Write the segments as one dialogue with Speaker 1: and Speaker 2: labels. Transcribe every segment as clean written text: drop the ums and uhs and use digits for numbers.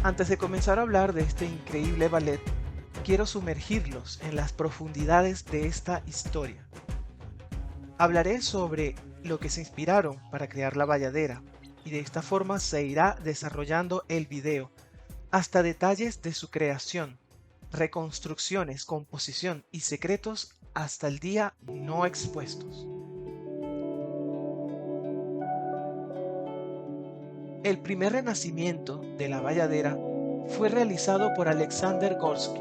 Speaker 1: Antes de comenzar a hablar de este increíble ballet, quiero sumergirlos en las profundidades de esta historia. Hablaré sobre lo que se inspiraron para crear la bayadera, y de esta forma se irá desarrollando el video, hasta detalles de su creación, reconstrucciones, composición y secretos hasta el día no expuestos. El primer renacimiento de la bayadera fue realizado por Alexander Gorsky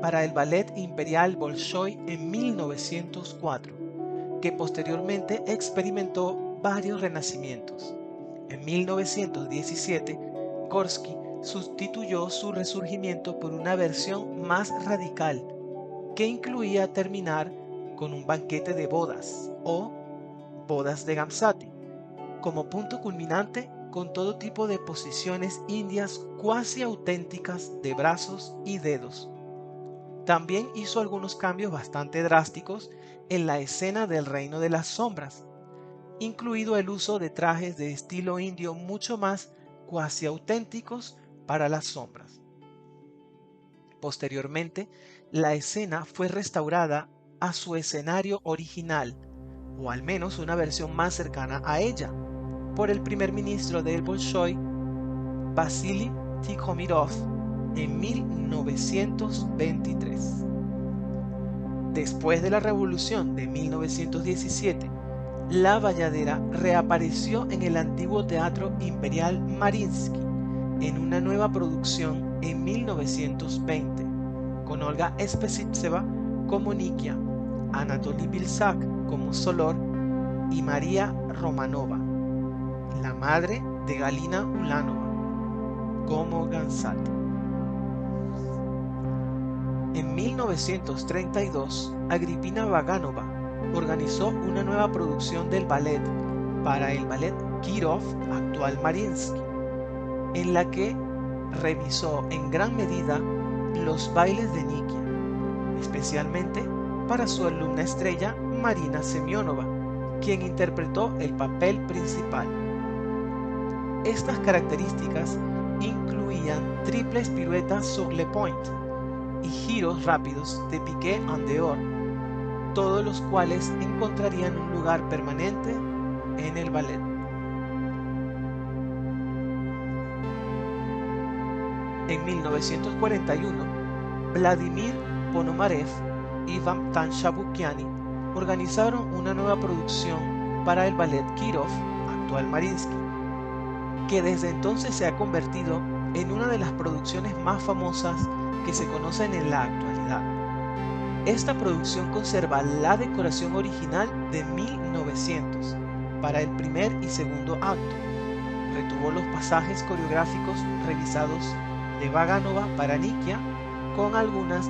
Speaker 1: para el Ballet Imperial Bolshoi en 1904, que posteriormente experimentó varios renacimientos. En 1917, Gorsky sustituyó su resurgimiento por una versión más radical, que incluía terminar con un banquete de bodas o bodas de Gamsati, como punto culminante con todo tipo de posiciones indias cuasi auténticas de brazos y dedos. También hizo algunos cambios bastante drásticos en la escena del Reino de las Sombras, incluido el uso de trajes de estilo indio mucho más cuasi auténticos para las sombras. Posteriormente, la escena fue restaurada a su escenario original, o al menos una versión más cercana a ella, por el primer ministro del Bolshoi, Vasily Tikhomirov, en 1923. Después de la revolución de 1917, la bayadera reapareció en el antiguo Teatro Imperial Mariinsky en una nueva producción en 1920, con Olga Spesivtseva como Nikia, Anatoly Vilsak como Solor y María Romanova, la madre de Galina Ulanova, como Gamsati. En 1932, Agripina Vaganova organizó una nueva producción del ballet para el Ballet Kirov, actual Mariinsky, en la que revisó en gran medida los bailes de Nikia, especialmente para su alumna estrella Marina Semyonova, quien interpretó el papel principal. Estas características incluían triples piruetas sur le point y giros rápidos de piqué en dehors, todos los cuales encontrarían un lugar permanente en el ballet. En 1941, Vladimir Ponomarev y Vakhtang Shabukiani organizaron una nueva producción para el Ballet Kirov, actual Mariinsky, que desde entonces se ha convertido en una de las producciones más famosas que se conocen en la actualidad. Esta producción conserva la decoración original de 1900 para el primer y segundo acto. Retuvo los pasajes coreográficos revisados de Vaganova para Nikia, con algunas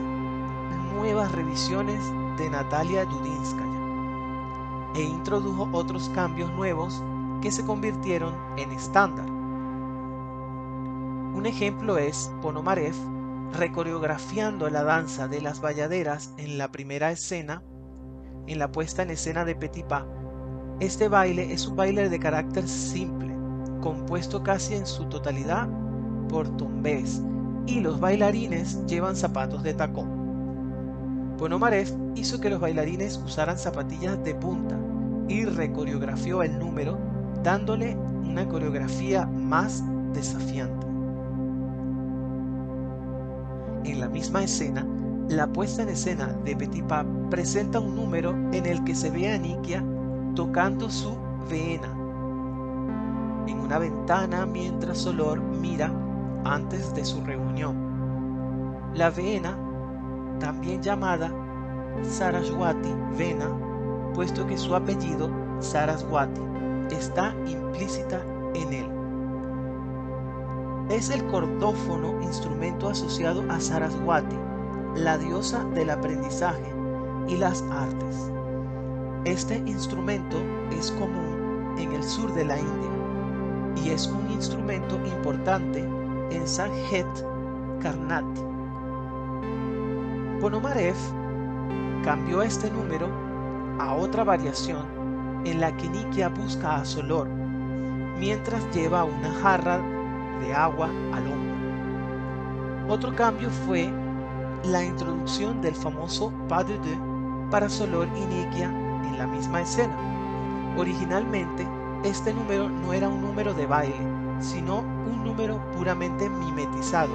Speaker 1: nuevas revisiones de Natalia Dudinskaya, e introdujo otros cambios nuevos que se convirtieron en estándar. Un ejemplo es Ponomarev recoreografiando la danza de las bayaderas en la primera escena, en la puesta en escena de Petipa. Este baile es un baile de carácter simple, compuesto casi en su totalidad por tombés, y los bailarines llevan zapatos de tacón. Ponomarev hizo que los bailarines usaran zapatillas de punta y recoreografió el número, dándole una coreografía más desafiante. En la misma escena, la puesta en escena de Petipa presenta un número en el que se ve a Nikia tocando su veena en una ventana mientras Solor mira antes de su reunión. La veena, también llamada Saraswati vena, puesto que su apellido Saraswati está implícita en él. Es el cordófono, instrumento asociado a Saraswati, la diosa del aprendizaje y las artes. Este instrumento es común en el sur de la India y es un instrumento importante en Sangeet Karnati. Ponomarev cambió este número a otra variación en la que Nikia busca a Solor mientras lleva una jarra de agua al hombro. Otro cambio fue la introducción del famoso pas de deux para Solor y Nikia en la misma escena. Originalmente, este número no era un número de baile, sino un número puramente mimetizado,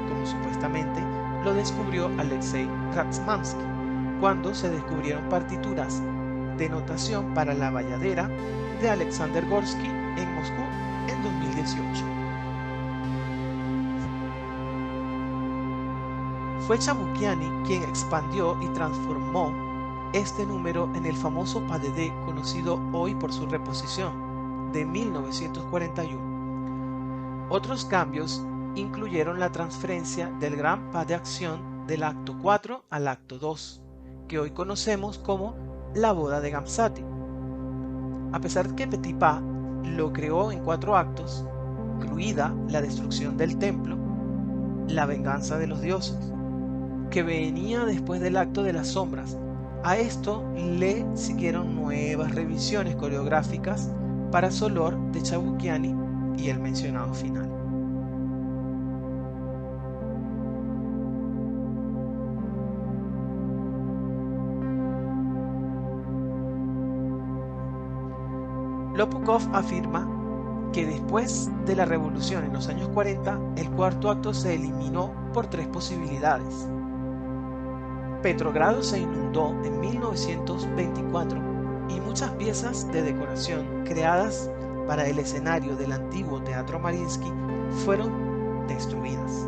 Speaker 1: como supuestamente lo descubrió Alexei Ratzmansky, cuando se descubrieron partituras de notación para la bayadera de Alexander Gorsky en Moscú en 2018. Fue Chabuquiani quien expandió y transformó este número en el famoso pas de deux conocido hoy por su reposición de 1941. Otros cambios incluyeron la transferencia del gran pas de acción del acto 4 al acto 2, que hoy conocemos como la boda de Gamsati. A pesar de que Petipa lo creó en 4 actos, incluida la destrucción del templo, la venganza de los dioses, que venía después del acto de las sombras. A esto le siguieron nuevas revisiones coreográficas para Solor de Chabuquiani y el mencionado final. Lopukov afirma que después de la revolución en los años 40, el cuarto acto se eliminó por 3 posibilidades. Petrogrado se inundó en 1924 y muchas piezas de decoración creadas para el escenario del antiguo Teatro Mariinsky fueron destruidas.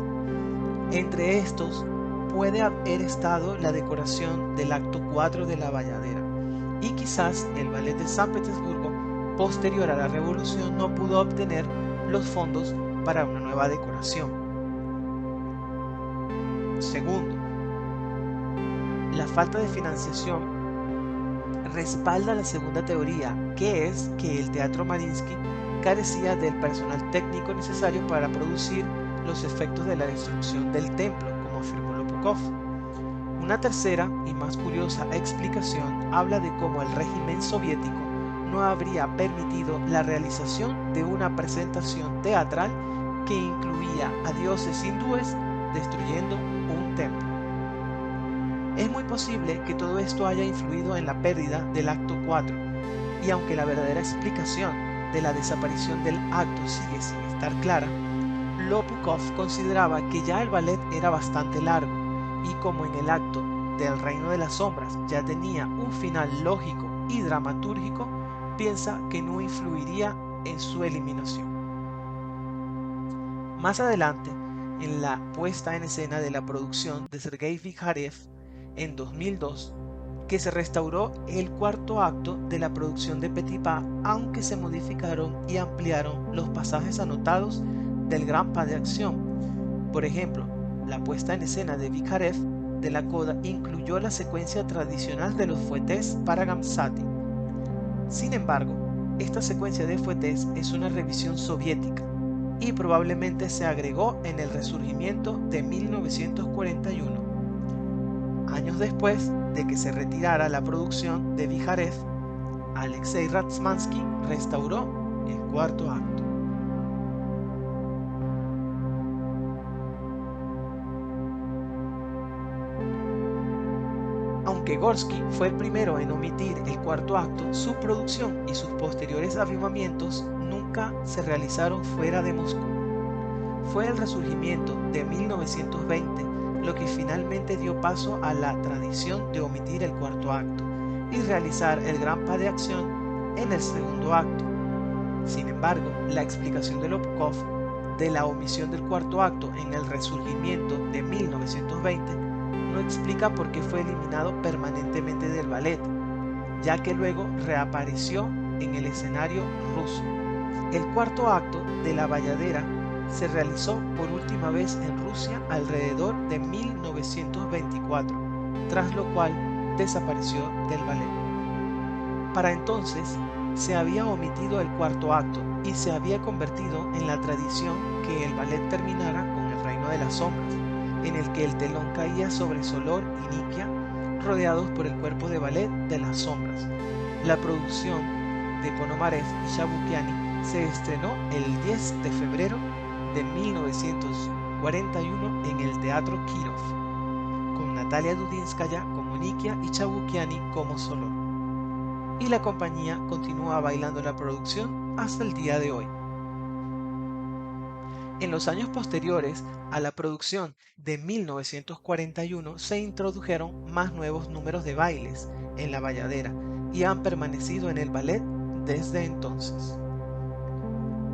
Speaker 1: Entre estos puede haber estado la decoración del acto 4 de la Bayadera, y quizás el ballet de San Petersburgo posterior a la revolución no pudo obtener los fondos para una nueva decoración. Segundo, la falta de financiación respalda la segunda teoría, que es que el Teatro Mariinsky carecía del personal técnico necesario para producir los efectos de la destrucción del templo, como afirmó Lopukov. Una tercera y más curiosa explicación habla de cómo el régimen soviético no habría permitido la realización de una presentación teatral que incluía a dioses hindúes destruyendo un templo. Es muy posible que todo esto haya influido en la pérdida del acto 4, y aunque la verdadera explicación de la desaparición del acto sigue sin estar clara, Lopukov consideraba que ya el ballet era bastante largo, y como en el acto del Reino de las Sombras ya tenía un final lógico y dramatúrgico, piensa que no influiría en su eliminación. Más adelante, en la puesta en escena de la producción de Sergei Vikharev en 2002, que se restauró el cuarto acto de la producción de Petipa, aunque se modificaron y ampliaron los pasajes anotados del gran pas de acción. Por ejemplo, la puesta en escena de Vikharev de la coda incluyó la secuencia tradicional de los fouettes para Gamsati. Sin embargo, esta secuencia de fouettes es una revisión soviética y probablemente se agregó en el Resurgimiento de 1941. Años después de que se retirara la producción de Vikharev, Alexei Ratzmansky restauró el cuarto acto. Aunque Gorsky fue el primero en omitir el cuarto acto, su producción y sus posteriores avivamientos nunca se realizaron fuera de Moscú. Fue el Resurgimiento de 1920 lo que finalmente dio paso a la tradición de omitir el cuarto acto y realizar el gran pas de acción en el segundo acto. Sin embargo, la explicación de Lopukov de la omisión del cuarto acto en el Resurgimiento de 1920 no explica por qué fue eliminado permanentemente del ballet, ya que luego reapareció en el escenario ruso. El cuarto acto de la Bayadera se realizó por última vez en Rusia alrededor de 1924, tras lo cual desapareció del ballet. Para entonces se había omitido el cuarto acto y se había convertido en la tradición que el ballet terminara con el Reino de las Sombras, en el que el telón caía sobre Solor y Nikia, rodeados por el cuerpo de ballet de las sombras. La producción de Ponomarev y Chabuquiani se estrenó el 10 de febrero de 1925. 1941 en el Teatro Kirov, con Natalia Dudinskaya como Nikia y Chabukiani como Solor. Y la compañía continúa bailando la producción hasta el día de hoy. En los años posteriores a la producción de 1941 se introdujeron más nuevos números de bailes en la bayadera y han permanecido en el ballet desde entonces.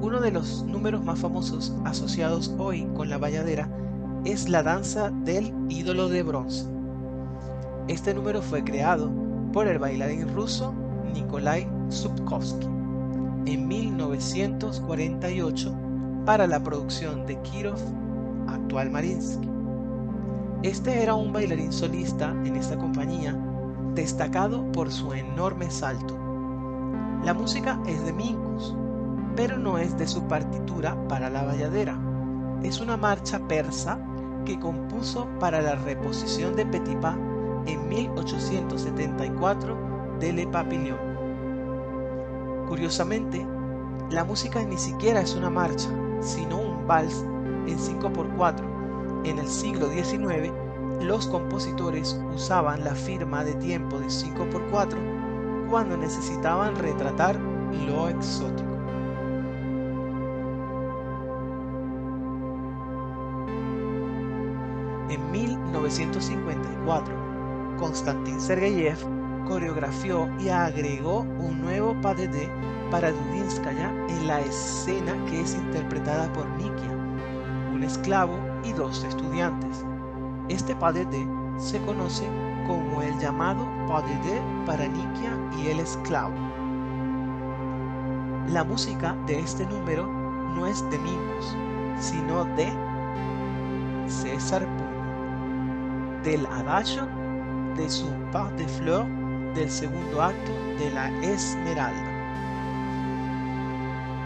Speaker 1: Uno de los números más famosos asociados hoy con la bayadera es la danza del ídolo de bronce. Este número fue creado por el bailarín ruso Nikolai Zubkovsky en 1948 para la producción de Kirov, actual Mariinsky. Este era un bailarín solista en esta compañía, destacado por su enorme salto. La música es de Minkus, pero no es de su partitura para la bayadera. Es una marcha persa que compuso para la reposición de Petipa en 1874 de Le Papillon. Curiosamente, la música ni siquiera es una marcha, sino un vals en 5x4. En el siglo XIX, los compositores usaban la firma de tiempo de 5x4 cuando necesitaban retratar lo exótico. En 1954, Konstantin Sergeyev coreografió y agregó un nuevo pas de deux para Dudinskaya en la escena que es interpretada por Nikia, un esclavo y dos estudiantes. Este pas de deux se conoce como el llamado pas de deux para Nikia y el esclavo. La música de este número no es de Minkus, sino de César Puño, del adagio de su Pas de Fleur del segundo acto de la Esmeralda.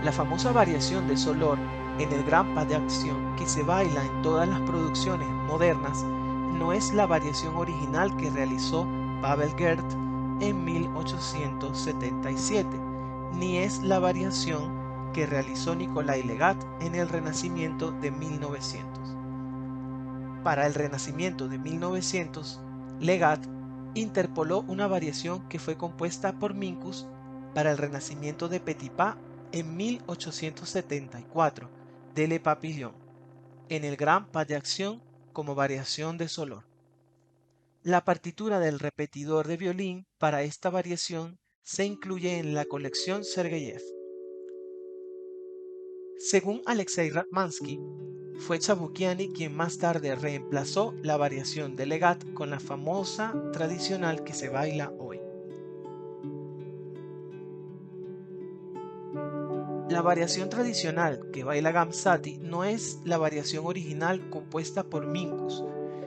Speaker 1: La famosa variación de Solor en el gran pas de acción que se baila en todas las producciones modernas no es la variación original que realizó Pavel Gert en 1877, ni es la variación que realizó Nikolai Legat en el Renacimiento de 1900. Para el Renacimiento de 1900, Legat interpoló una variación que fue compuesta por Minkus para el Renacimiento de Petipa en 1874 de Le Papillon, en el gran pas de acción como variación de Solor. La partitura del repetidor de violín para esta variación se incluye en la colección Sergeyev. Según Alexei Ratmansky, fue Chabukiani quien más tarde reemplazó la variación de Legat con la famosa tradicional que se baila hoy. La variación tradicional que baila Gamsati no es la variación original compuesta por Minkus,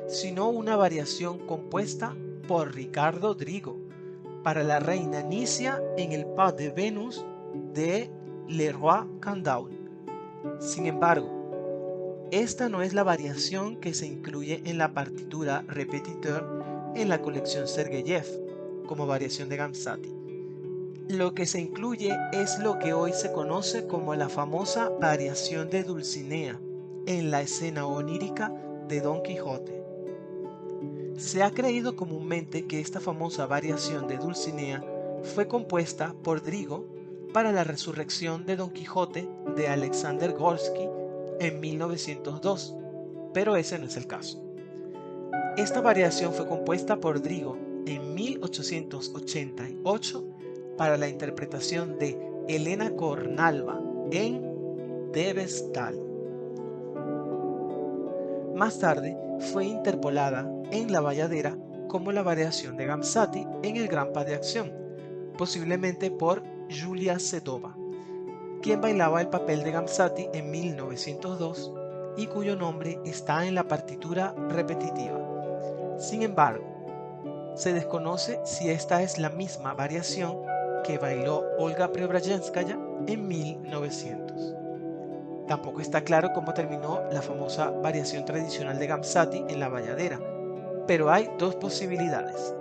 Speaker 1: sino una variación compuesta por Ricardo Drigo para la reina Nicia en el Pas de Venus de Leroy Candaul. Sin embargo, esta no es la variación que se incluye en la partitura Repetiteur en la colección Sergeyev como variación de Gamsati. Lo que se incluye es lo que hoy se conoce como la famosa variación de Dulcinea en la escena onírica de Don Quijote. Se ha creído comúnmente que esta famosa variación de Dulcinea fue compuesta por Drigo para la resurrección de Don Quijote de Alexander Gorsky en 1902, pero ese no es el caso. Esta variación fue compuesta por Drigo en 1888 para la interpretación de Elena Kornalva en De Vestal. Más tarde fue interpolada en la bayadera como la variación de Gamsati en el gran pas de acción, posiblemente por Julia Sedova, quien bailaba el papel de Gamsati en 1902 y cuyo nombre está en la partitura repetitiva. Sin embargo, se desconoce si esta es la misma variación que bailó Olga Preobrazhenskaya en 1900. Tampoco está claro cómo terminó la famosa variación tradicional de Gamsati en la bayadera, pero hay dos posibilidades.